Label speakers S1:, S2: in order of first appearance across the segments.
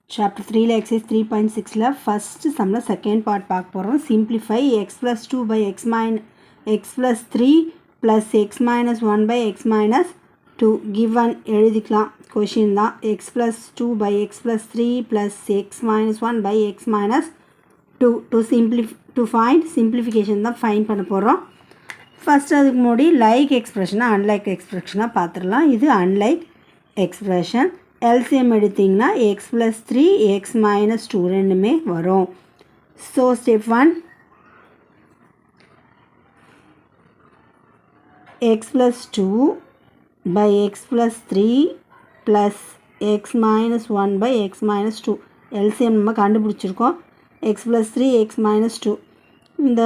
S1: Chapter 3 exercise 3.6 first sum second part பார்க்க போறோம். Simplify x plus 2 by x plus 3 plus x minus 1 by x minus 2 given எழுதிக்கலாம். question தான் x plus 2 by x plus 3 plus x minus 1 by x minus 2 to find simplification தான் find பண்ண போறோம். first அதுக்கு முன்னாடி like expression unlike expression பார்த்துடலாம். இது unlike expression. LCM எடுத்தீங்கன்னா x plus 3 x minus 2 ரெண்டுமே வரும். So step 1 x plus 2 by x plus 3 plus x minus 1 by x minus 2 LCM நம்ம கண்டுபிடிச்சிருக்கோம். x plus 3 x minus 2 இந்த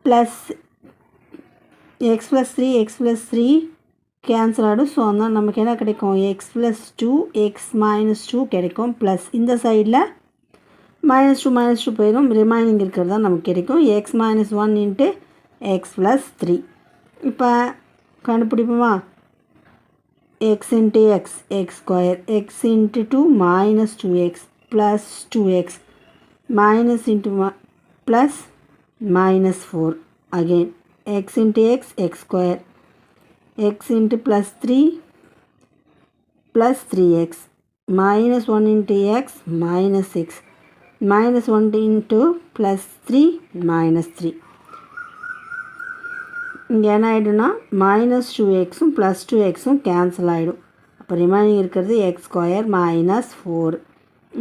S1: plus x plus 3 x plus 3 cancel ஆகிடும். So அதனால் நமக்கு என்ன கிடைக்கும் எக்ஸ் ப்ளஸ் 2 எக்ஸ் மைனஸ் 2 கிடைக்கும். ப்ளஸ் இந்த சைடில் -2 போயிடும். ரிமைனிங் இருக்கிறது தான் நமக்கு கிடைக்கும் x minus 1 into x plus 3. இப்போ கண்டுபிடிப்போமா x into x x square x into 2 minus 2x plus 2x minus into plus minus 4 again x into x x square x into plus 3 plus 3x minus 1 into x minus 6 minus 1 into plus 3 minus 3 இங்கே என்ன ஆகிடும்னா minus 2xும் plus 2xும் cancel ஆகிடும். அப்போ remaining இருக்கிறது X square minus 4.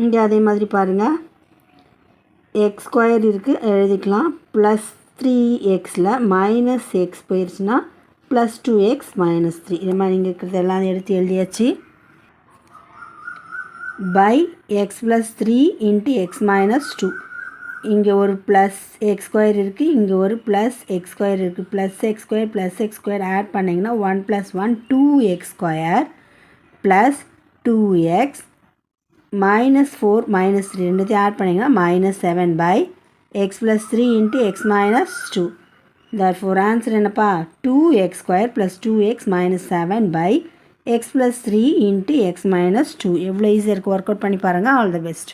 S1: இங்கே அதே மாதிரி பாருங்கள் X square இருக்குது எழுதிக்கலாம். ப்ளஸ் 3xில் மைனஸ் எக்ஸ் போயிடுச்சுன்னா plus 2x minus 3 ரிமைனிங் இருக்கிறது எல்லாம் எடுத்து எழுதியாச்சு. by x plus 3 into x minus 2 இங்கே ஒரு ப்ளஸ் எக்ஸ் ஸ்கொயர் இருக்குது, இங்கே ஒரு ப்ளஸ் எக்ஸ் ஸ்கொயர் இருக்குது. Plus x square plus x square add பண்ணிங்கன்னா 1 + 1 2x square plus 2x minus 4 minus 3 ரெண்டுத்தையும் ஆட் பண்ணிங்கன்னா -7 by x plus 3 into x minus 2. Therefore answer என்னப்பா 2x square plus 2x minus 7 by x plus 3 into x minus 2. எவ்வளோ ஈஸியாக இருக்குது, work out பண்ணி பாருங்கள். All the best.